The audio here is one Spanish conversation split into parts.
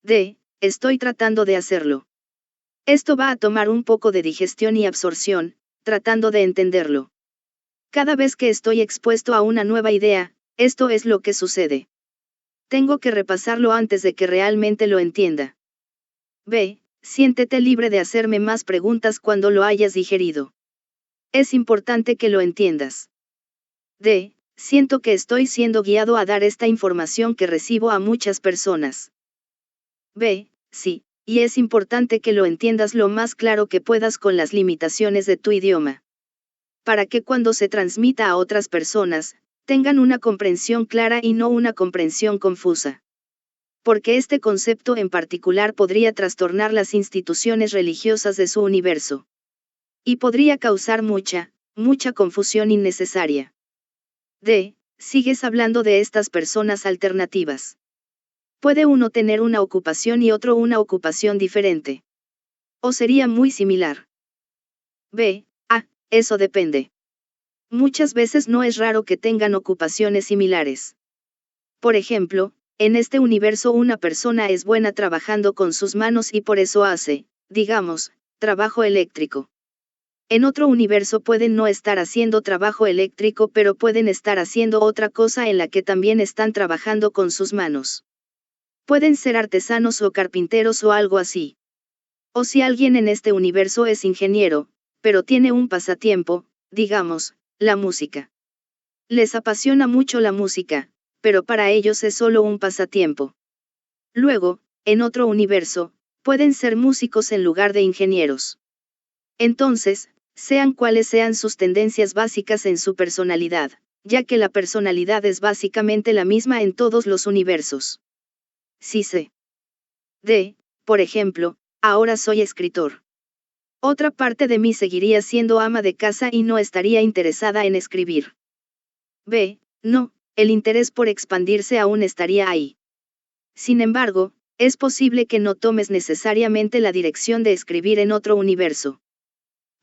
D. Estoy tratando de hacerlo. Esto va a tomar un poco de digestión y absorción, tratando de entenderlo. Cada vez que estoy expuesto a una nueva idea, esto es lo que sucede. Tengo que repasarlo antes de que realmente lo entienda. B. Siéntete libre de hacerme más preguntas cuando lo hayas digerido. Es importante que lo entiendas. D. Siento que estoy siendo guiado a dar esta información que recibo a muchas personas. B. Sí, y es importante que lo entiendas lo más claro que puedas con las limitaciones de tu idioma. Para que cuando se transmita a otras personas, tengan una comprensión clara y no una comprensión confusa. Porque este concepto en particular podría trastornar las instituciones religiosas de su universo. Y podría causar mucha confusión innecesaria. D. Sigues hablando de estas personas alternativas. ¿Puede uno tener una ocupación y otro una ocupación diferente? ¿O sería muy similar? B. Eso depende. Muchas veces no es raro que tengan ocupaciones similares. Por ejemplo, en este universo una persona es buena trabajando con sus manos y por eso hace, digamos, trabajo eléctrico. En otro universo pueden no estar haciendo trabajo eléctrico pero pueden estar haciendo otra cosa en la que también están trabajando con sus manos. Pueden ser artesanos o carpinteros o algo así. O si alguien en este universo es ingeniero, pero tiene un pasatiempo, digamos, la música. Les apasiona mucho la música, pero para ellos es solo un pasatiempo. Luego, en otro universo, pueden ser músicos en lugar de ingenieros. Entonces, sean cuales sean sus tendencias básicas en su personalidad, ya que la personalidad es básicamente la misma en todos los universos. Sí sé. D. Por ejemplo, ahora soy escritor. Otra parte de mí seguiría siendo ama de casa y no estaría interesada en escribir. B. No, el interés por expandirse aún estaría ahí. Sin embargo, es posible que no tomes necesariamente la dirección de escribir en otro universo.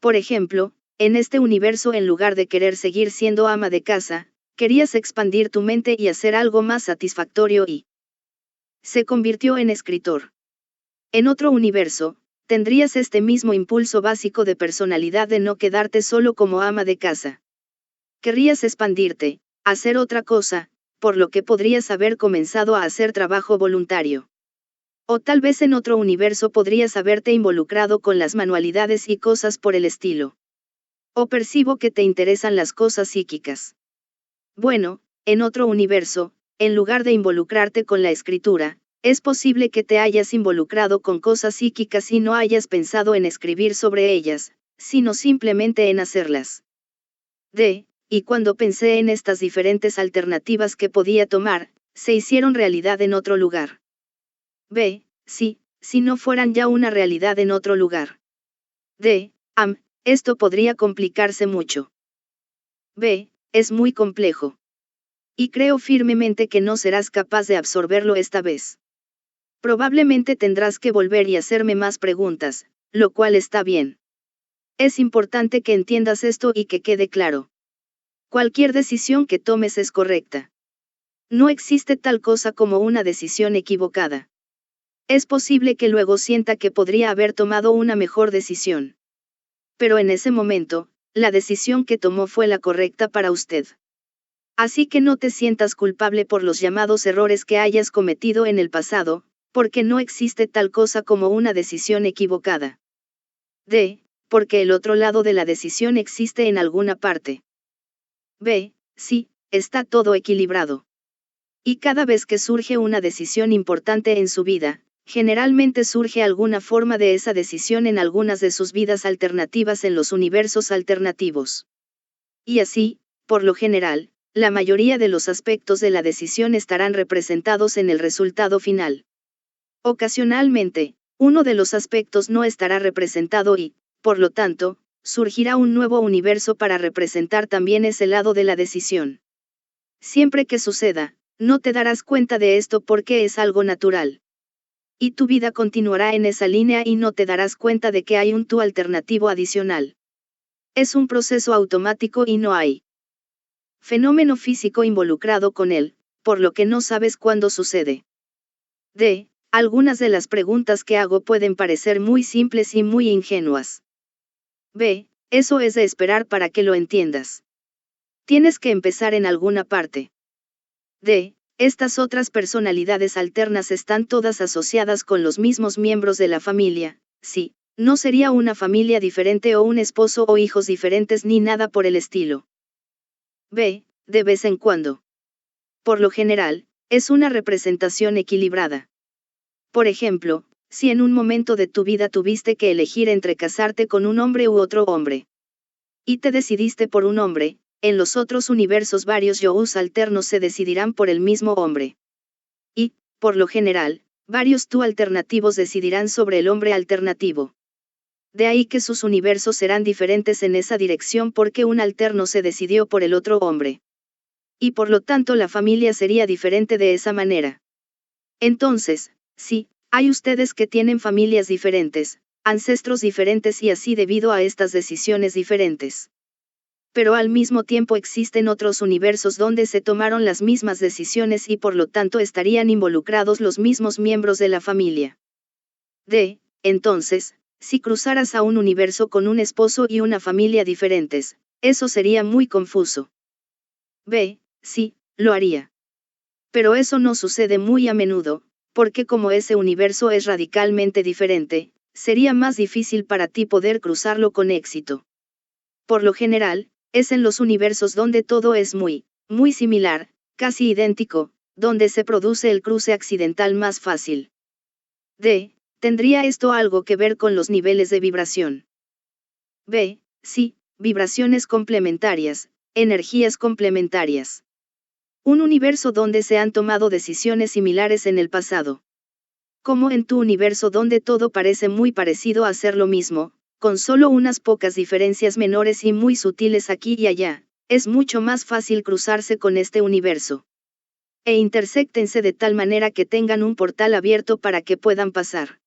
Por ejemplo, en este universo en lugar de querer seguir siendo ama de casa, querías expandir tu mente y hacer algo más satisfactorio y se convirtió en escritor. En otro universo, tendrías este mismo impulso básico de personalidad de no quedarte solo como ama de casa. Querrías expandirte, hacer otra cosa, por lo que podrías haber comenzado a hacer trabajo voluntario. O tal vez en otro universo podrías haberte involucrado con las manualidades y cosas por el estilo. O percibo que te interesan las cosas psíquicas. Bueno, en otro universo, en lugar de involucrarte con la escritura, es posible que te hayas involucrado con cosas psíquicas y no hayas pensado en escribir sobre ellas, sino simplemente en hacerlas. D. Y cuando pensé en estas diferentes alternativas que podía tomar, se hicieron realidad en otro lugar. B. Sí, si no fueran ya una realidad en otro lugar. D. Esto podría complicarse mucho. B. Es muy complejo. Y creo firmemente que no serás capaz de absorberlo esta vez. Probablemente tendrás que volver y hacerme más preguntas, lo cual está bien. Es importante que entiendas esto y que quede claro. Cualquier decisión que tomes es correcta. No existe tal cosa como una decisión equivocada. Es posible que luego sienta que podría haber tomado una mejor decisión. Pero en ese momento, la decisión que tomó fue la correcta para usted. Así que no te sientas culpable por los llamados errores que hayas cometido en el pasado, porque no existe tal cosa como una decisión equivocada. D. Porque el otro lado de la decisión existe en alguna parte. B. Sí, está todo equilibrado. Y cada vez que surge una decisión importante en su vida, generalmente surge alguna forma de esa decisión en algunas de sus vidas alternativas en los universos alternativos. Y así, por lo general, la mayoría de los aspectos de la decisión estarán representados en el resultado final. Ocasionalmente, uno de los aspectos no estará representado y, por lo tanto, surgirá un nuevo universo para representar también ese lado de la decisión. Siempre que suceda, no te darás cuenta de esto porque es algo natural. Y tu vida continuará en esa línea y no te darás cuenta de que hay un tú alternativo adicional. Es un proceso automático y no hay fenómeno físico involucrado con él, por lo que no sabes cuándo sucede. D. Algunas de las preguntas que hago pueden parecer muy simples y muy ingenuas. B. Eso es de esperar para que lo entiendas. Tienes que empezar en alguna parte. D. Estas otras personalidades alternas están todas asociadas con los mismos miembros de la familia, sí, no sería una familia diferente o un esposo o hijos diferentes ni nada por el estilo. B. De vez en cuando. Por lo general, es una representación equilibrada. Por ejemplo, si en un momento de tu vida tuviste que elegir entre casarte con un hombre u otro hombre, y te decidiste por un hombre, en los otros universos varios yous alternos se decidirán por el mismo hombre. Y, por lo general, varios tú alternativos decidirán sobre el hombre alternativo. De ahí que sus universos serán diferentes en esa dirección porque un alterno se decidió por el otro hombre. Y por lo tanto la familia sería diferente de esa manera. Entonces, sí, hay ustedes que tienen familias diferentes, ancestros diferentes y así debido a estas decisiones diferentes. Pero al mismo tiempo existen otros universos donde se tomaron las mismas decisiones y por lo tanto estarían involucrados los mismos miembros de la familia. Entonces, si cruzaras a un universo con un esposo y una familia diferentes, eso sería muy confuso. Sí, lo haría. Pero eso no sucede muy a menudo, porque como ese universo es radicalmente diferente, sería más difícil para ti poder cruzarlo con éxito. Por lo general, es en los universos donde todo es muy similar, casi idéntico, donde se produce el cruce accidental más fácil. ¿Tendría esto algo que ver con los niveles de vibración? Sí, vibraciones complementarias, energías complementarias. Un universo donde se han tomado decisiones similares en el pasado. Como en tu universo donde todo parece muy parecido a ser lo mismo, con solo unas pocas diferencias menores y muy sutiles aquí y allá, es mucho más fácil cruzarse con este universo. E intersectense de tal manera que tengan un portal abierto para que puedan pasar.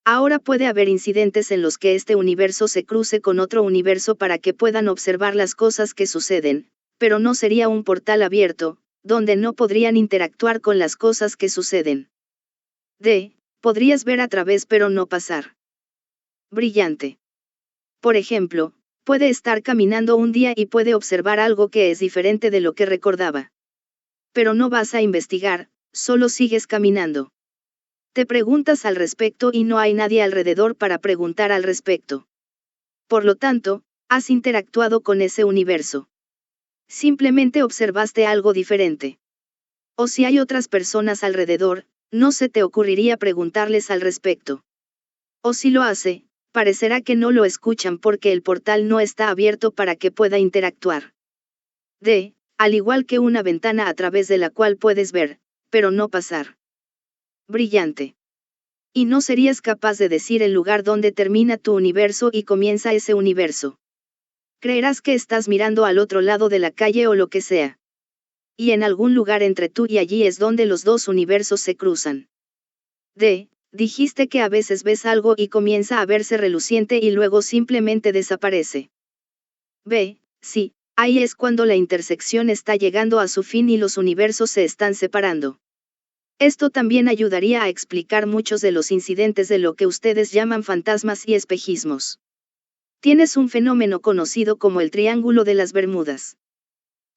Ahora puede haber incidentes en los que este universo se cruce con otro universo para que puedan observar las cosas que suceden, pero no sería un portal abierto, donde no podrían interactuar con las cosas que suceden. Podrías ver a través pero no pasar. Brillante. Por ejemplo, puede estar caminando un día y puede observar algo que es diferente de lo que recordaba. Pero no vas a investigar, solo sigues caminando. Te preguntas al respecto y no hay nadie alrededor para preguntar al respecto. Por lo tanto, has interactuado con ese universo. Simplemente observaste algo diferente. O si hay otras personas alrededor, no se te ocurriría preguntarles al respecto. O si lo hace, parecerá que no lo escuchan porque el portal no está abierto para que pueda interactuar. Al igual que una ventana a través de la cual puedes ver, pero no pasar. Brillante. Y no serías capaz de decir el lugar donde termina tu universo y comienza ese universo. Creerás que estás mirando al otro lado de la calle o lo que sea. Y en algún lugar entre tú y allí es donde los dos universos se cruzan. Dijiste que a veces ves algo y comienza a verse reluciente y luego simplemente desaparece. Sí, ahí es cuando la intersección está llegando a su fin y los universos se están separando. Esto también ayudaría a explicar muchos de los incidentes de lo que ustedes llaman fantasmas y espejismos. Tienes un fenómeno conocido como el Triángulo de las Bermudas.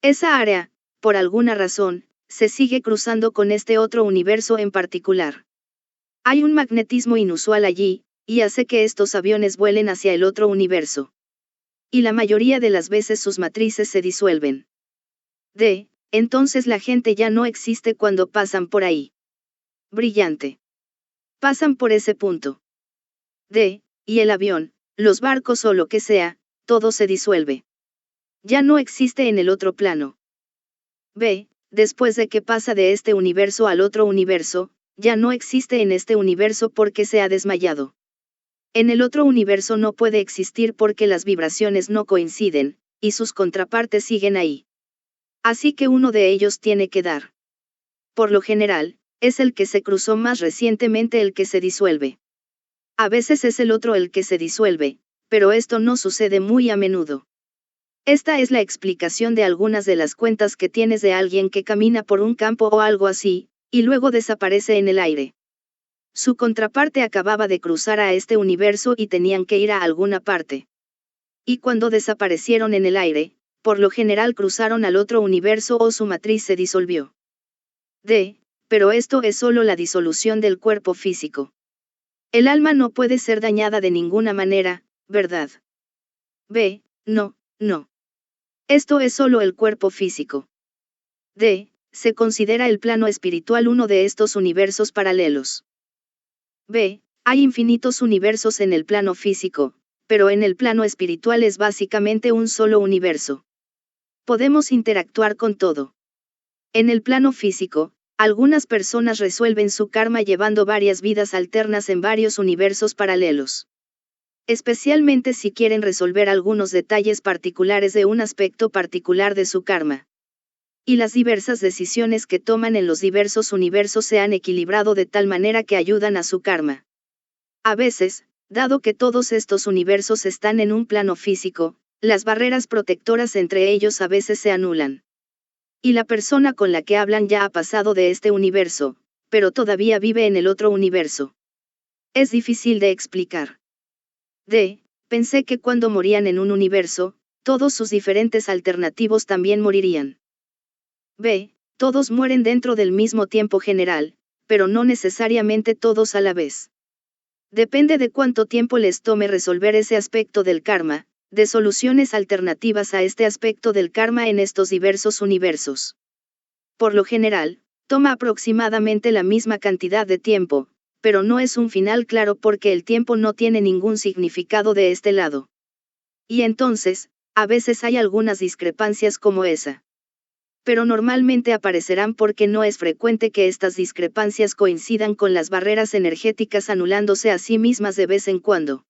Esa área, por alguna razón, se sigue cruzando con este otro universo en particular. Hay un magnetismo inusual allí, y hace que estos aviones vuelen hacia el otro universo. Y la mayoría de las veces sus matrices se disuelven. Entonces la gente ya no existe cuando pasan por ahí. Brillante. Pasan por ese punto. Y el avión, los barcos o lo que sea, todo se disuelve. Ya no existe en el otro plano. Después de que pasa de este universo al otro universo, ya no existe en este universo porque se ha desmayado. En el otro universo no puede existir porque las vibraciones no coinciden, y sus contrapartes siguen ahí. Así que uno de ellos tiene que dar. Por lo general, es el que se cruzó más recientemente el que se disuelve. A veces es el otro el que se disuelve, pero esto no sucede muy a menudo. Esta es la explicación de algunas de las cuentas que tienes de alguien que camina por un campo o algo así, y luego desaparece en el aire. Su contraparte acababa de cruzar a este universo y tenían que ir a alguna parte. Y cuando desaparecieron en el aire, por lo general cruzaron al otro universo o su matriz se disolvió. D. Pero esto es solo la disolución del cuerpo físico. El alma no puede ser dañada de ninguna manera, ¿verdad? B. No, no. Esto es solo el cuerpo físico. D. Se considera el plano espiritual uno de estos universos paralelos. B. Hay infinitos universos en el plano físico, pero en el plano espiritual es básicamente un solo universo. Podemos interactuar con todo. En el plano físico, algunas personas resuelven su karma llevando varias vidas alternas en varios universos paralelos. Especialmente si quieren resolver algunos detalles particulares de un aspecto particular de su karma. Y las diversas decisiones que toman en los diversos universos se han equilibrado de tal manera que ayudan a su karma. A veces, dado que todos estos universos están en un plano físico, las barreras protectoras entre ellos a veces se anulan. Y la persona con la que hablan ya ha pasado de este universo, pero todavía vive en el otro universo. Es difícil de explicar. D. Pensé que cuando morían en un universo, todos sus diferentes alternativos también morirían. B. Todos mueren dentro del mismo tiempo general, pero no necesariamente todos a la vez. Depende de cuánto tiempo les tome resolver ese aspecto del karma, de soluciones alternativas a este aspecto del karma en estos diversos universos. Por lo general, toma aproximadamente la misma cantidad de tiempo, pero no es un final claro porque el tiempo no tiene ningún significado de este lado. Y entonces, a veces hay algunas discrepancias como esa. Pero normalmente aparecerán porque no es frecuente que estas discrepancias coincidan con las barreras energéticas anulándose a sí mismas de vez en cuando.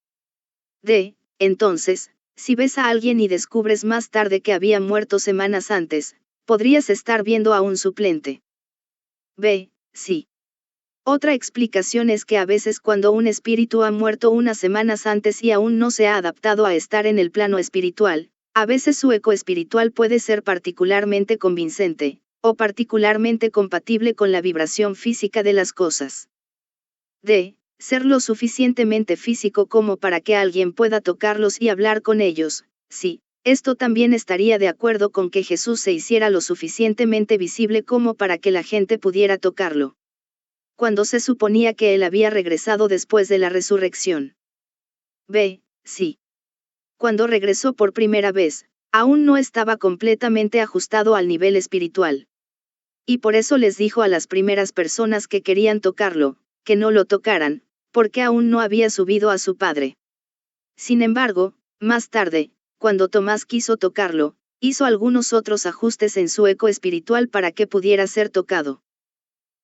D. Entonces, si ves a alguien y descubres más tarde que había muerto semanas antes, podrías estar viendo a un suplente. B. Sí. Otra explicación es que a veces cuando un espíritu ha muerto unas semanas antes y aún no se ha adaptado a estar en el plano espiritual, a veces su eco espiritual puede ser particularmente convincente, o particularmente compatible con la vibración física de las cosas. D. Ser lo suficientemente físico como para que alguien pueda tocarlos y hablar con ellos. Sí, esto también estaría de acuerdo con que Jesús se hiciera lo suficientemente visible como para que la gente pudiera tocarlo. Cuando se suponía que él había regresado después de la resurrección. B. Sí. Cuando regresó por primera vez, aún no estaba completamente ajustado al nivel espiritual. Y por eso les dijo a las primeras personas que querían tocarlo, que no lo tocaran, porque aún no había subido a su Padre. Sin embargo, más tarde, cuando Tomás quiso tocarlo, hizo algunos otros ajustes en su eco espiritual para que pudiera ser tocado.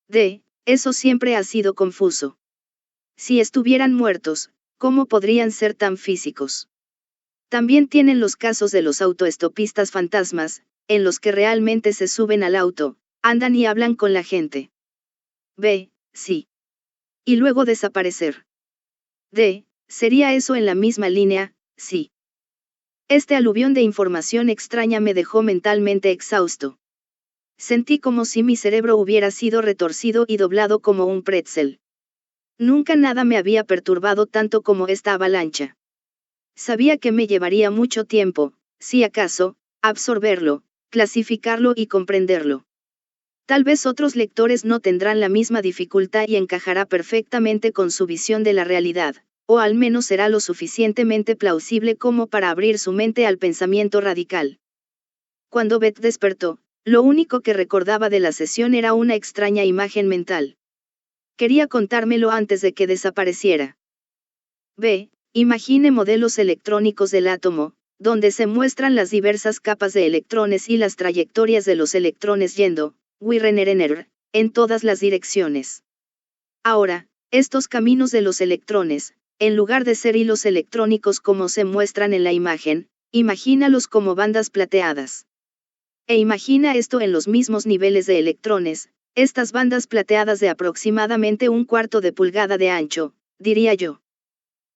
D. Eso siempre ha sido confuso. Si estuvieran muertos, ¿cómo podrían ser tan físicos? También tienen los casos de los autoestopistas fantasmas, en los que realmente se suben al auto, andan y hablan con la gente. B. Sí. Y luego desaparecer. D. Sería eso en la misma línea, sí. Este aluvión de información extraña me dejó mentalmente exhausto. Sentí como si mi cerebro hubiera sido retorcido y doblado como un pretzel. Nunca nada me había perturbado tanto como esta avalancha. Sabía que me llevaría mucho tiempo, si acaso, absorberlo, clasificarlo y comprenderlo. Tal vez otros lectores no tendrán la misma dificultad y encajará perfectamente con su visión de la realidad, o al menos será lo suficientemente plausible como para abrir su mente al pensamiento radical. Cuando Beth despertó, lo único que recordaba de la sesión era una extraña imagen mental. Quería contármelo antes de que desapareciera. B. Imagine modelos electrónicos del átomo, donde se muestran las diversas capas de electrones y las trayectorias de los electrones yendo, en todas las direcciones. Ahora, estos caminos de los electrones, en lugar de ser hilos electrónicos como se muestran en la imagen, imagínalos como bandas plateadas. E imagina esto en los mismos niveles de electrones, estas bandas plateadas de aproximadamente 1/4 de pulgada de ancho, diría yo.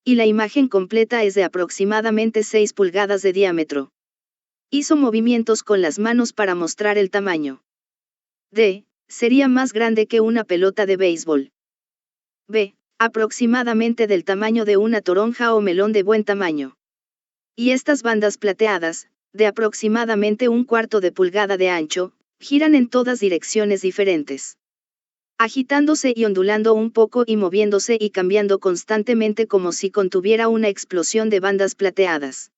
Y la imagen completa es de aproximadamente 6 pulgadas de diámetro. Hizo movimientos con las manos para mostrar el tamaño. D. Sería más grande que una pelota de béisbol. B. Aproximadamente del tamaño de una toronja o melón de buen tamaño. Y estas bandas plateadas, de aproximadamente 1/4 de pulgada de ancho, giran en todas direcciones diferentes, agitándose y ondulando un poco y moviéndose y cambiando constantemente como si contuviera una explosión de bandas plateadas.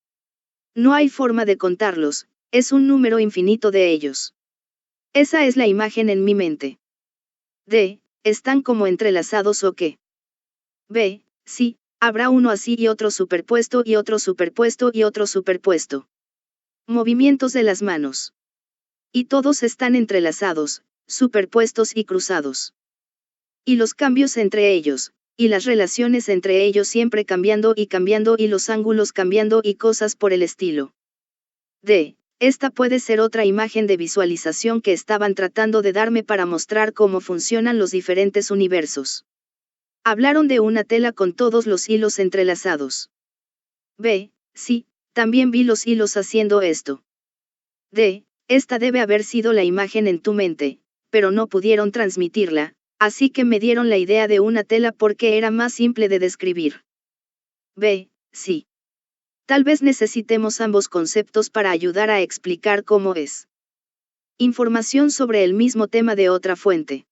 No hay forma de contarlos, es un número infinito de ellos. Esa es la imagen en mi mente. D. ¿Están como entrelazados o qué? B. Sí, habrá uno así y otro superpuesto y otro superpuesto y otro superpuesto. Movimientos de las manos. Y todos están entrelazados, superpuestos y cruzados. Y los cambios entre ellos, y las relaciones entre ellos siempre cambiando y los ángulos cambiando y cosas por el estilo. D. Esta puede ser otra imagen de visualización que estaban tratando de darme para mostrar cómo funcionan los diferentes universos. Hablaron de una tela con todos los hilos entrelazados. B. Sí, también vi los hilos haciendo esto. D. Esta debe haber sido la imagen en tu mente, pero no pudieron transmitirla, así que me dieron la idea de una tela porque era más simple de describir. B. Sí. Tal vez necesitemos ambos conceptos para ayudar a explicar cómo es. Información sobre el mismo tema de otra fuente.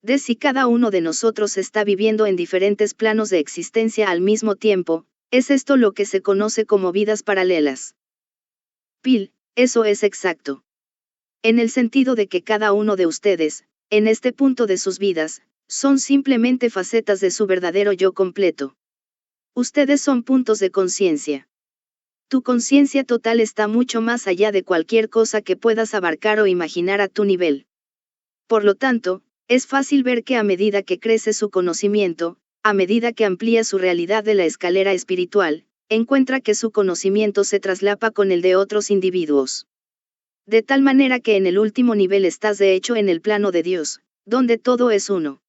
De si cada uno de nosotros está viviendo en diferentes planos de existencia al mismo tiempo, es esto lo que se conoce como vidas paralelas. Pil, eso es exacto. En el sentido de que cada uno de ustedes, en este punto de sus vidas, son simplemente facetas de su verdadero yo completo. Ustedes son puntos de conciencia. Tu conciencia total está mucho más allá de cualquier cosa que puedas abarcar o imaginar a tu nivel. Por lo tanto, es fácil ver que a medida que crece su conocimiento, a medida que amplía su realidad de la escalera espiritual, encuentra que su conocimiento se traslapa con el de otros individuos. De tal manera que en el último nivel estás de hecho en el plano de Dios, donde todo es uno.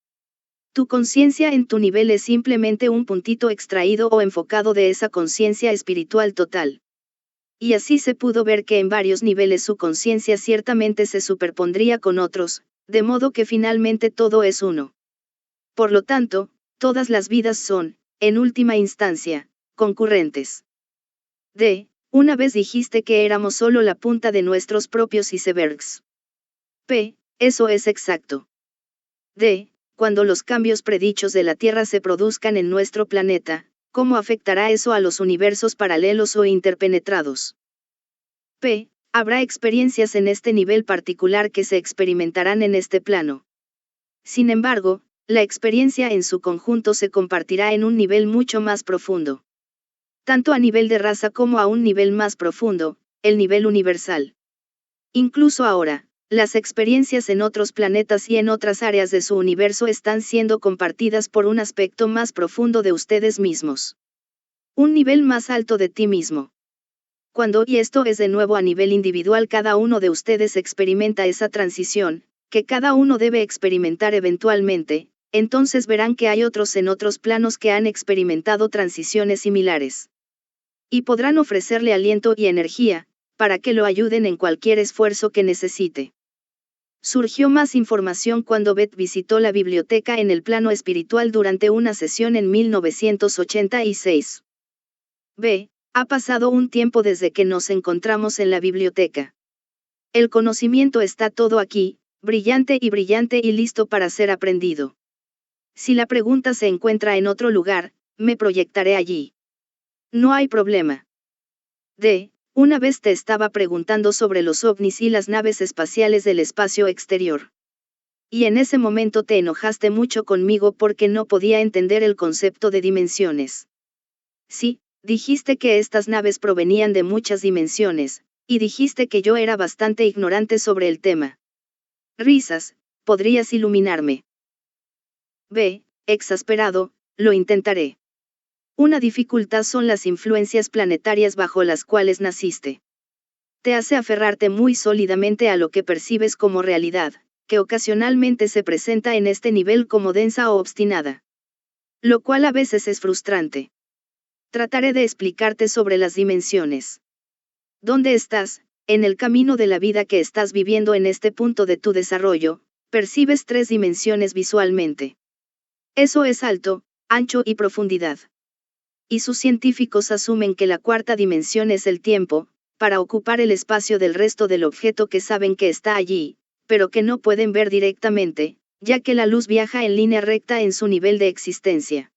Tu conciencia en tu nivel es simplemente un puntito extraído o enfocado de esa conciencia espiritual total. Y así se pudo ver que en varios niveles su conciencia ciertamente se superpondría con otros, de modo que finalmente todo es uno. Por lo tanto, todas las vidas son, en última instancia, concurrentes. D. Una vez dijiste que éramos solo la punta de nuestros propios icebergs. P. Eso es exacto. D. Cuando los cambios predichos de la Tierra se produzcan en nuestro planeta, ¿cómo afectará eso a los universos paralelos o interpenetrados? P. Habrá experiencias en este nivel particular que se experimentarán en este plano. Sin embargo, la experiencia en su conjunto se compartirá en un nivel mucho más profundo. Tanto a nivel de raza como a un nivel más profundo, el nivel universal. Incluso ahora, las experiencias en otros planetas y en otras áreas de su universo están siendo compartidas por un aspecto más profundo de ustedes mismos. Un nivel más alto de ti mismo. Cuando, y esto es de nuevo a nivel individual, cada uno de ustedes experimenta esa transición, que cada uno debe experimentar eventualmente, entonces verán que hay otros en otros planos que han experimentado transiciones similares. Y podrán ofrecerle aliento y energía, para que lo ayuden en cualquier esfuerzo que necesite. Surgió más información cuando Beth visitó la biblioteca en el plano espiritual durante una sesión en 1986. B. Ha pasado un tiempo desde que nos encontramos en la biblioteca. El conocimiento está todo aquí, brillante y listo para ser aprendido. Si la pregunta se encuentra en otro lugar, me proyectaré allí. No hay problema. D. Una vez te estaba preguntando sobre los ovnis y las naves espaciales del espacio exterior. Y en ese momento te enojaste mucho conmigo porque no podía entender el concepto de dimensiones. Sí, dijiste que estas naves provenían de muchas dimensiones, y dijiste que yo era bastante ignorante sobre el tema. Risas, ¿podrías iluminarme? B. Exasperado, lo intentaré. Una dificultad son las influencias planetarias bajo las cuales naciste. Te hace aferrarte muy sólidamente a lo que percibes como realidad, que ocasionalmente se presenta en este nivel como densa o obstinada. Lo cual a veces es frustrante. Trataré de explicarte sobre las dimensiones. ¿Dónde estás? En el camino de la vida que estás viviendo en este punto de tu desarrollo, percibes 3 dimensiones visualmente. Eso es alto, ancho y profundidad. Y sus científicos asumen que la cuarta dimensión es el tiempo, para ocupar el espacio del resto del objeto que saben que está allí, pero que no pueden ver directamente, ya que la luz viaja en línea recta en su nivel de existencia.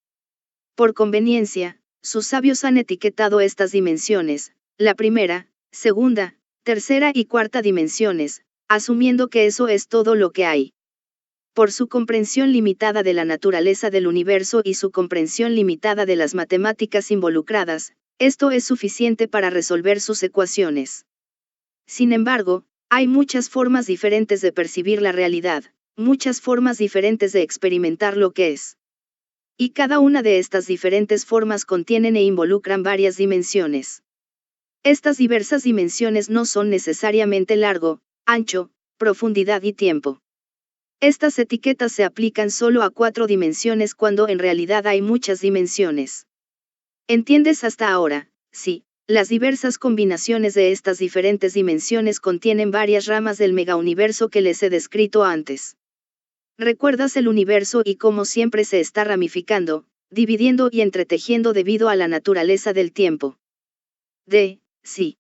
Por conveniencia, sus sabios han etiquetado estas dimensiones, la primera, segunda, tercera y cuarta dimensiones, asumiendo que eso es todo lo que hay. Por su comprensión limitada de la naturaleza del universo y su comprensión limitada de las matemáticas involucradas, esto es suficiente para resolver sus ecuaciones. Sin embargo, hay muchas formas diferentes de percibir la realidad, muchas formas diferentes de experimentar lo que es. Y cada una de estas diferentes formas contienen e involucran varias dimensiones. Estas diversas dimensiones no son necesariamente largo, ancho, profundidad y tiempo. Estas etiquetas se aplican solo a 4 dimensiones cuando en realidad hay muchas dimensiones. ¿Entiendes hasta ahora? Sí, las diversas combinaciones de estas diferentes dimensiones contienen varias ramas del megauniverso que les he descrito antes. ¿Recuerdas el universo y cómo siempre se está ramificando, dividiendo y entretejiendo debido a la naturaleza del tiempo? Sí.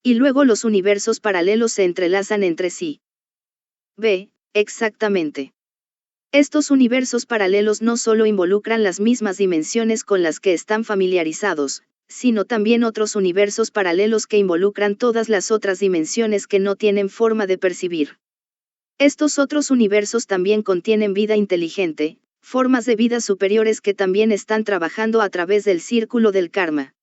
Y luego los universos paralelos se entrelazan entre sí. Exactamente. Estos universos paralelos no solo involucran las mismas dimensiones con las que están familiarizados, sino también otros universos paralelos que involucran todas las otras dimensiones que no tienen forma de percibir. Estos otros universos también contienen vida inteligente, formas de vida superiores que también están trabajando a través del círculo del karma.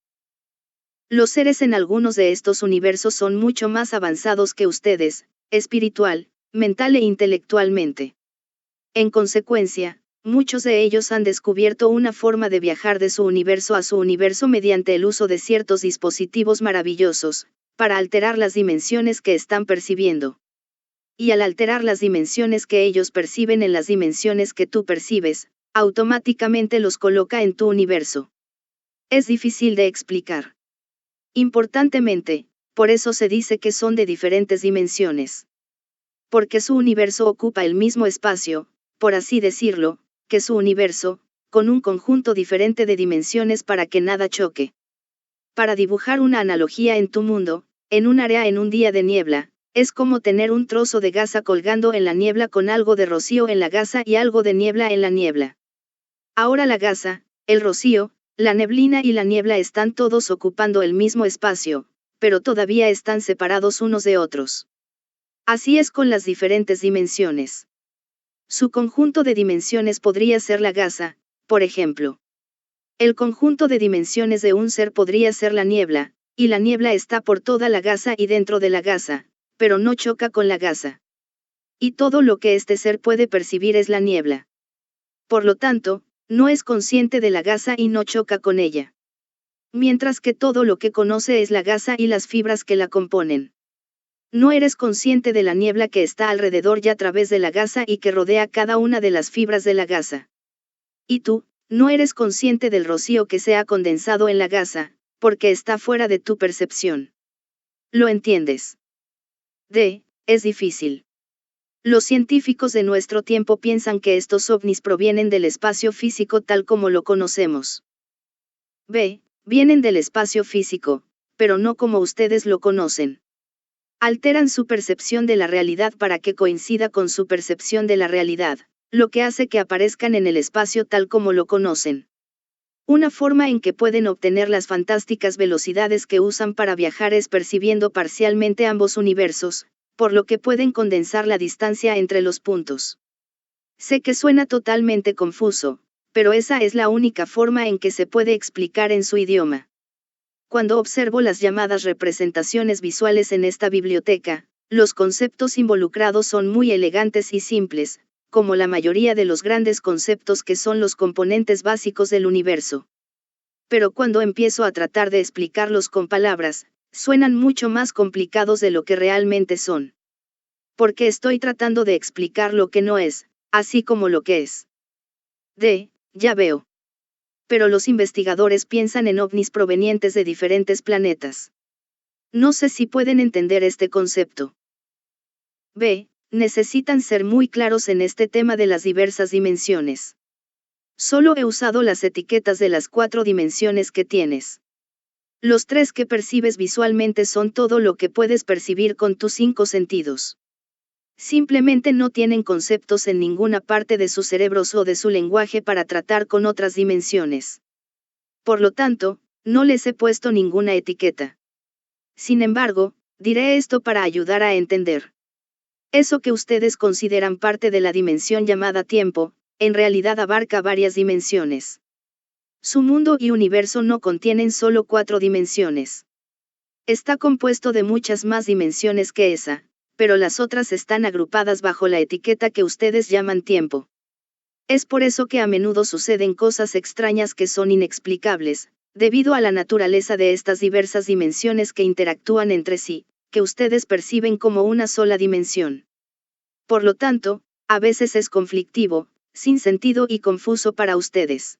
Los seres en algunos de estos universos son mucho más avanzados que ustedes, espiritual, mental e intelectualmente. En consecuencia, muchos de ellos han descubierto una forma de viajar de su universo a su universo mediante el uso de ciertos dispositivos maravillosos, para alterar las dimensiones que están percibiendo. Y al alterar las dimensiones que ellos perciben en las dimensiones que tú percibes, automáticamente los coloca en tu universo. Es difícil de explicar. Importantemente, por eso se dice que son de diferentes dimensiones. Porque su universo ocupa el mismo espacio, por así decirlo, que su universo, con un conjunto diferente de dimensiones para que nada choque. Para dibujar una analogía en tu mundo, en un área en un día de niebla, es como tener un trozo de gasa colgando en la niebla con algo de rocío en la gasa y algo de niebla en la niebla. Ahora la gasa, el rocío, la neblina y la niebla están todos ocupando el mismo espacio, pero todavía están separados unos de otros. Así es con las diferentes dimensiones. Su conjunto de dimensiones podría ser la gasa, por ejemplo. El conjunto de dimensiones de un ser podría ser la niebla, y la niebla está por toda la gasa y dentro de la gasa, pero no choca con la gasa. Y todo lo que este ser puede percibir es la niebla. Por lo tanto, no es consciente de la gasa y no choca con ella. Mientras que todo lo que conoce es la gasa y las fibras que la componen. No eres consciente de la niebla que está alrededor y a través de la gasa y que rodea cada una de las fibras de la gasa. Y tú, no eres consciente del rocío que se ha condensado en la gasa, porque está fuera de tu percepción. ¿Lo entiendes? Es difícil. Los científicos de nuestro tiempo piensan que estos ovnis provienen del espacio físico tal como lo conocemos. Vienen del espacio físico, pero no como ustedes lo conocen. Alteran su percepción de la realidad para que coincida con su percepción de la realidad, lo que hace que aparezcan en el espacio tal como lo conocen. Una forma en que pueden obtener las fantásticas velocidades que usan para viajar es percibiendo parcialmente ambos universos, por lo que pueden condensar la distancia entre los puntos. Sé que suena totalmente confuso, pero esa es la única forma en que se puede explicar en su idioma. Cuando observo las llamadas representaciones visuales en esta biblioteca, los conceptos involucrados son muy elegantes y simples, como la mayoría de los grandes conceptos que son los componentes básicos del universo. Pero cuando empiezo a tratar de explicarlos con palabras, suenan mucho más complicados de lo que realmente son. Porque estoy tratando de explicar lo que no es, así como lo que es. Ya veo. Pero los investigadores piensan en ovnis provenientes de diferentes planetas. No sé si pueden entender este concepto. Necesitan ser muy claros en este tema de las diversas dimensiones. Solo he usado las etiquetas de las 4 dimensiones que tienes. Los 3 que percibes visualmente son todo lo que puedes percibir con tus 5 sentidos. Simplemente no tienen conceptos en ninguna parte de sus cerebros o de su lenguaje para tratar con otras dimensiones. Por lo tanto, no les he puesto ninguna etiqueta. Sin embargo, diré esto para ayudar a entender. Eso que ustedes consideran parte de la dimensión llamada tiempo, en realidad abarca varias dimensiones. Su mundo y universo no contienen solo 4 dimensiones. Está compuesto de muchas más dimensiones que esa, pero las otras están agrupadas bajo la etiqueta que ustedes llaman tiempo. Es por eso que a menudo suceden cosas extrañas que son inexplicables, debido a la naturaleza de estas diversas dimensiones que interactúan entre sí, que ustedes perciben como una sola dimensión. Por lo tanto, a veces es conflictivo, sin sentido y confuso para ustedes.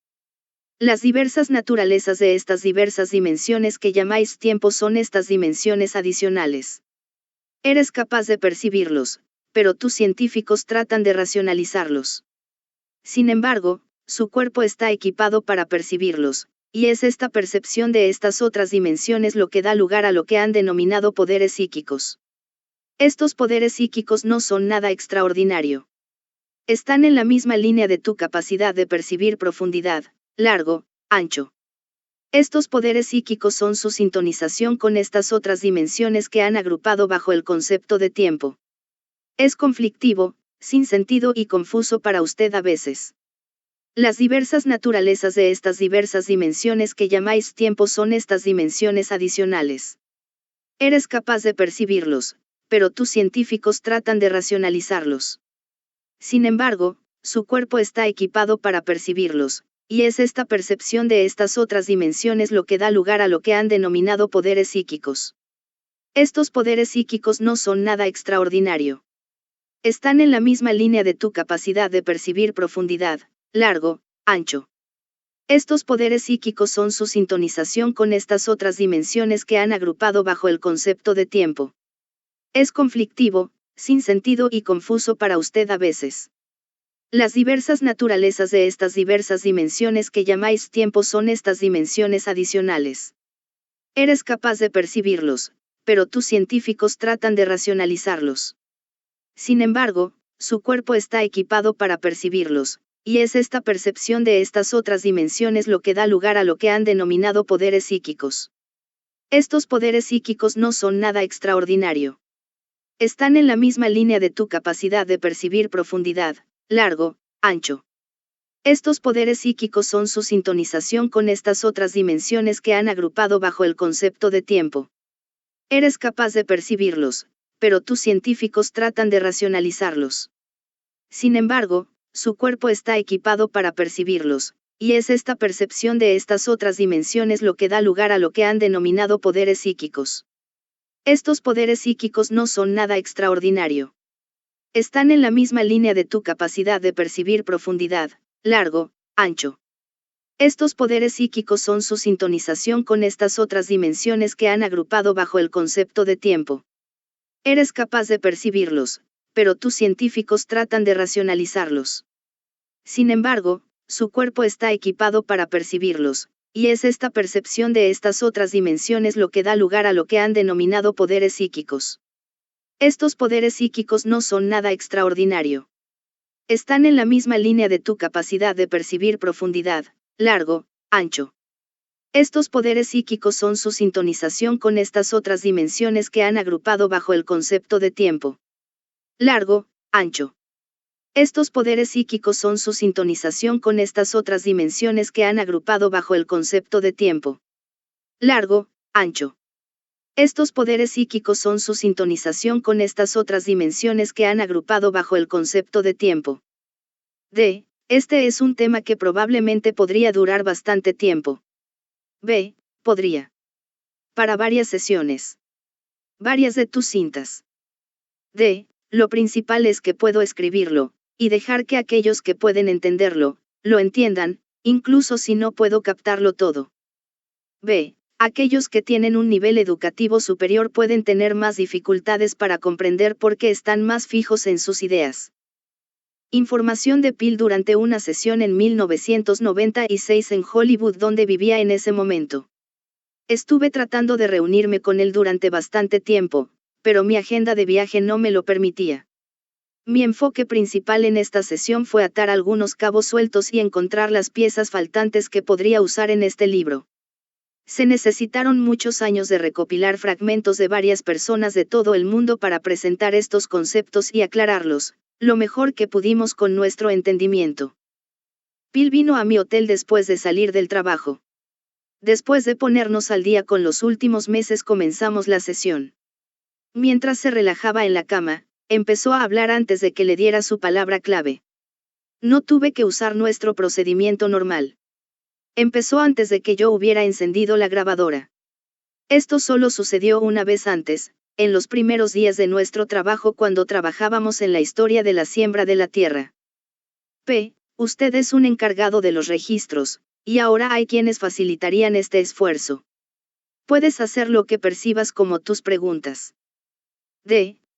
Las diversas naturalezas de estas diversas dimensiones que llamáis tiempo son estas dimensiones adicionales. Eres capaz de percibirlos, pero tus científicos tratan de racionalizarlos. Sin embargo, su cuerpo está equipado para percibirlos, y es esta percepción de estas otras dimensiones lo que da lugar a lo que han denominado poderes psíquicos. Estos poderes psíquicos no son nada extraordinario. Están en la misma línea de tu capacidad de percibir profundidad, largo, ancho. Estos poderes psíquicos son su sintonización con estas otras dimensiones que han agrupado bajo el concepto de tiempo. Es conflictivo, sin sentido y confuso para usted a veces. Las diversas naturalezas de estas diversas dimensiones que llamáis tiempo son estas dimensiones adicionales. Eres capaz de percibirlos, pero tus científicos tratan de racionalizarlos. Sin embargo, su cuerpo está equipado para percibirlos, y es esta percepción de estas otras dimensiones lo que da lugar a lo que han denominado poderes psíquicos. Estos poderes psíquicos no son nada extraordinario. Están en la misma línea de tu capacidad de percibir profundidad, largo, ancho. Estos poderes psíquicos son su sintonización con estas otras dimensiones que han agrupado bajo el concepto de tiempo. Es conflictivo, sin sentido y confuso para usted a veces. Las diversas naturalezas de estas diversas dimensiones que llamáis tiempo son estas dimensiones adicionales. Eres capaz de percibirlos, pero tus científicos tratan de racionalizarlos. Sin embargo, su cuerpo está equipado para percibirlos, y es esta percepción de estas otras dimensiones lo que da lugar a lo que han denominado poderes psíquicos. Estos poderes psíquicos no son nada extraordinario. Están en la misma línea de tu capacidad de percibir profundidad, largo, ancho. Estos poderes psíquicos son su sintonización con estas otras dimensiones que han agrupado bajo el concepto de tiempo. Eres capaz de percibirlos, pero tus científicos tratan de racionalizarlos. Sin embargo, su cuerpo está equipado para percibirlos, y es esta percepción de estas otras dimensiones lo que da lugar a lo que han denominado poderes psíquicos. Estos poderes psíquicos no son nada extraordinario. Están en la misma línea de tu capacidad de percibir profundidad, largo, ancho. Estos poderes psíquicos son su sintonización con estas otras dimensiones que han agrupado bajo el concepto de tiempo. Eres capaz de percibirlos, pero tus científicos tratan de racionalizarlos. Sin embargo, su cuerpo está equipado para percibirlos, y es esta percepción de estas otras dimensiones lo que da lugar a lo que han denominado poderes psíquicos. Estos poderes psíquicos no son nada extraordinario. Están en la misma línea de tu capacidad de percibir profundidad, largo, ancho. Estos poderes psíquicos son su sintonización con estas otras dimensiones que han agrupado bajo el concepto de tiempo. Largo, ancho. Estos poderes psíquicos son su sintonización con estas otras dimensiones que han agrupado bajo el concepto de tiempo. Largo, ancho. Estos poderes psíquicos son su sintonización con estas otras dimensiones que han agrupado bajo el concepto de tiempo. Este es un tema que probablemente podría durar bastante tiempo. Podría. Para varias sesiones. Varias de tus cintas. Lo principal es que puedo escribirlo, y dejar que aquellos que pueden entenderlo, lo entiendan, incluso si no puedo captarlo todo. Aquellos que tienen un nivel educativo superior pueden tener más dificultades para comprender por qué están más fijos en sus ideas. Información de Peel durante una sesión en 1996 en Hollywood donde vivía en ese momento. Estuve tratando de reunirme con él durante bastante tiempo, pero mi agenda de viaje no me lo permitía. Mi enfoque principal en esta sesión fue atar algunos cabos sueltos y encontrar las piezas faltantes que podría usar en este libro. Se necesitaron muchos años de recopilar fragmentos de varias personas de todo el mundo para presentar estos conceptos y aclararlos, lo mejor que pudimos con nuestro entendimiento. Peel vino a mi hotel después de salir del trabajo. Después de ponernos al día con los últimos meses comenzamos la sesión. Mientras se relajaba en la cama, empezó a hablar antes de que le diera su palabra clave. No tuve que usar nuestro procedimiento normal. Empezó antes de que yo hubiera encendido la grabadora. Esto solo sucedió una vez antes, en los primeros días de nuestro trabajo cuando trabajábamos en la historia de la siembra de la tierra. Usted es un encargado de los registros, y ahora hay quienes facilitarían este esfuerzo. Puedes hacer lo que percibas como tus preguntas.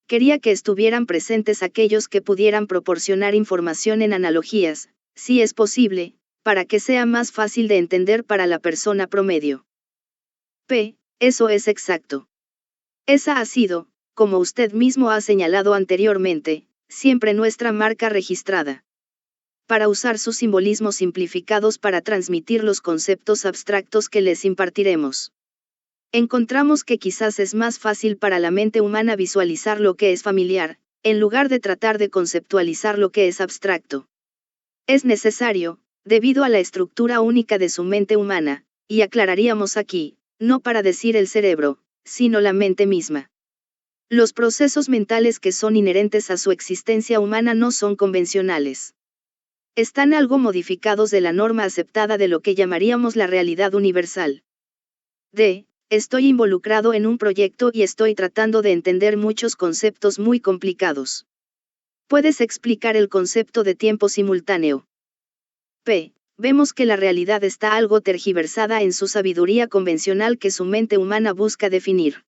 Quería que estuvieran presentes aquellos que pudieran proporcionar información en analogías, si es posible, para que sea más fácil de entender para la persona promedio. Eso es exacto. Esa ha sido, como usted mismo ha señalado anteriormente, siempre nuestra marca registrada. Para usar sus simbolismos simplificados para transmitir los conceptos abstractos que les impartiremos. Encontramos que quizás es más fácil para la mente humana visualizar lo que es familiar, en lugar de tratar de conceptualizar lo que es abstracto. Es necesario, debido a la estructura única de su mente humana, y aclararíamos aquí, no para decir el cerebro, sino la mente misma. Los procesos mentales que son inherentes a su existencia humana no son convencionales. Están algo modificados de la norma aceptada de lo que llamaríamos la realidad universal. Estoy involucrado en un proyecto y estoy tratando de entender muchos conceptos muy complicados. ¿Puedes explicar el concepto de tiempo simultáneo? Vemos que la realidad está algo tergiversada en su sabiduría convencional que su mente humana busca definir.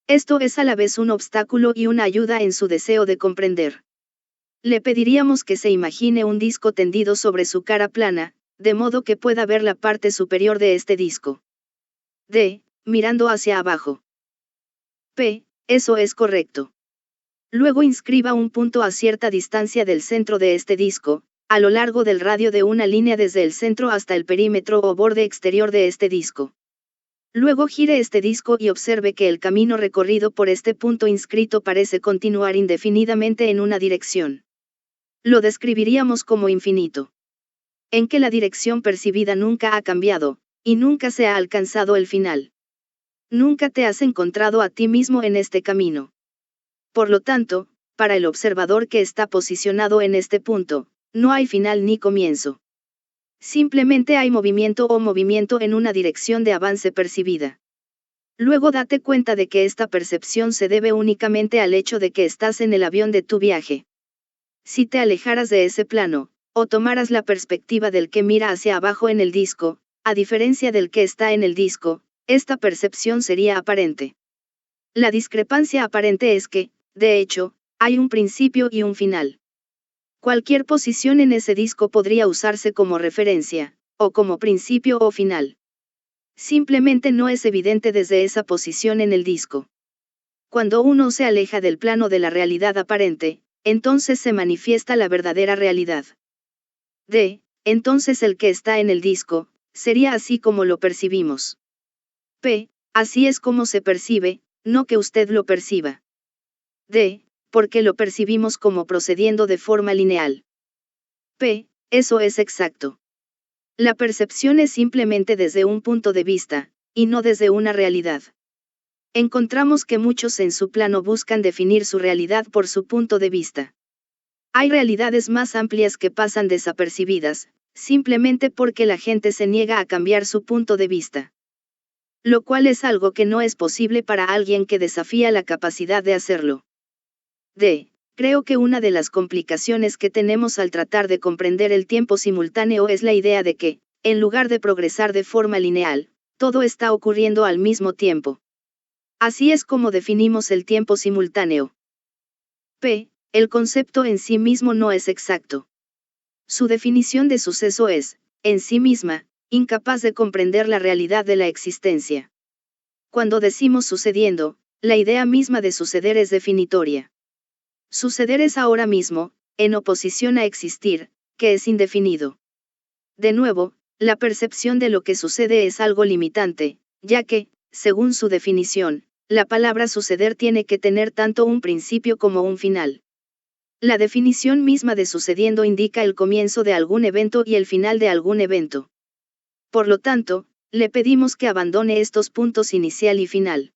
Esto es a la vez un obstáculo y una ayuda en su deseo de comprender. Le pediríamos que se imagine un disco tendido sobre su cara plana, de modo que pueda ver la parte superior de este disco. Mirando hacia abajo. Eso es correcto. Luego inscriba un punto a cierta distancia del centro de este disco, a lo largo del radio de una línea desde el centro hasta el perímetro o borde exterior de este disco. Luego gire este disco y observe que el camino recorrido por este punto inscrito parece continuar indefinidamente en una dirección. Lo describiríamos como infinito. En que la dirección percibida nunca ha cambiado, y nunca se ha alcanzado el final. Nunca te has encontrado a ti mismo en este camino. Por lo tanto, para el observador que está posicionado en este punto, no hay final ni comienzo. Simplemente hay movimiento o movimiento en una dirección de avance percibida. Luego date cuenta de que esta percepción se debe únicamente al hecho de que estás en el avión de tu viaje. Si te alejaras de ese plano, o tomaras la perspectiva del que mira hacia abajo en el disco, a diferencia del que está en el disco, esta percepción sería aparente. La discrepancia aparente es que, de hecho, hay un principio y un final. Cualquier posición en ese disco podría usarse como referencia, o como principio o final. Simplemente no es evidente desde esa posición en el disco. Cuando uno se aleja del plano de la realidad aparente, entonces se manifiesta la verdadera realidad. Entonces el que está en el disco, sería así como lo percibimos. Así es como se percibe, no que usted lo perciba. Porque lo percibimos como procediendo de forma lineal. Eso es exacto. La percepción es simplemente desde un punto de vista, y no desde una realidad. Encontramos que muchos en su plano buscan definir su realidad por su punto de vista. Hay realidades más amplias que pasan desapercibidas, simplemente porque la gente se niega a cambiar su punto de vista. Lo cual es algo que no es posible para alguien que desafía la capacidad de hacerlo. Creo que una de las complicaciones que tenemos al tratar de comprender el tiempo simultáneo es la idea de que, en lugar de progresar de forma lineal, todo está ocurriendo al mismo tiempo. Así es como definimos el tiempo simultáneo. el concepto en sí mismo no es exacto. Su definición de suceso es, en sí misma, incapaz de comprender la realidad de la existencia. Cuando decimos sucediendo, la idea misma de suceder es definitoria. Suceder es ahora mismo, en oposición a existir, que es indefinido. De nuevo, la percepción de lo que sucede es algo limitante, ya que, según su definición, la palabra suceder tiene que tener tanto un principio como un final. La definición misma de sucediendo indica el comienzo de algún evento y el final de algún evento. Por lo tanto, le pedimos que abandone estos puntos inicial y final.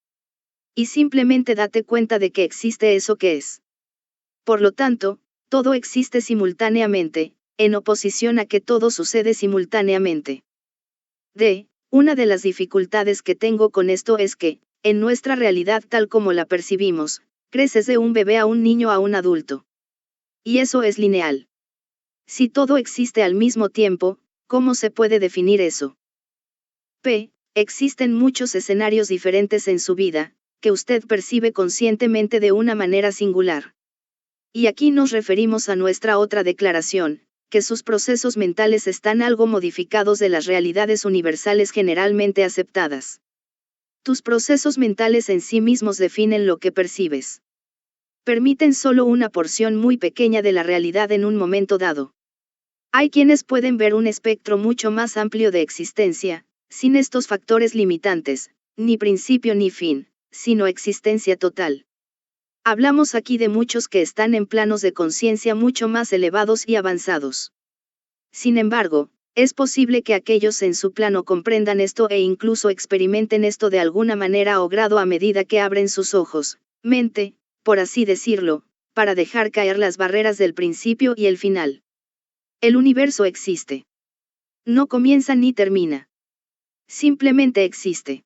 Y simplemente date cuenta de que existe eso que es. Por lo tanto, todo existe simultáneamente, en oposición a que todo sucede simultáneamente. Una de las dificultades que tengo con esto es que, en nuestra realidad tal como la percibimos, creces de un bebé a un niño a un adulto. Y eso es lineal. Si todo existe al mismo tiempo, ¿cómo se puede definir eso? Existen muchos escenarios diferentes en su vida, que usted percibe conscientemente de una manera singular. Y aquí nos referimos a nuestra otra declaración, que sus procesos mentales están algo modificados de las realidades universales generalmente aceptadas. Tus procesos mentales en sí mismos definen lo que percibes. Permiten solo una porción muy pequeña de la realidad en un momento dado. Hay quienes pueden ver un espectro mucho más amplio de existencia, sin estos factores limitantes, ni principio ni fin, sino existencia total. Hablamos aquí de muchos que están en planos de conciencia mucho más elevados y avanzados. Sin embargo, es posible que aquellos en su plano comprendan esto e incluso experimenten esto de alguna manera o grado a medida que abren sus ojos, mente, por así decirlo, para dejar caer las barreras del principio y el final. El universo existe. No comienza ni termina. Simplemente existe.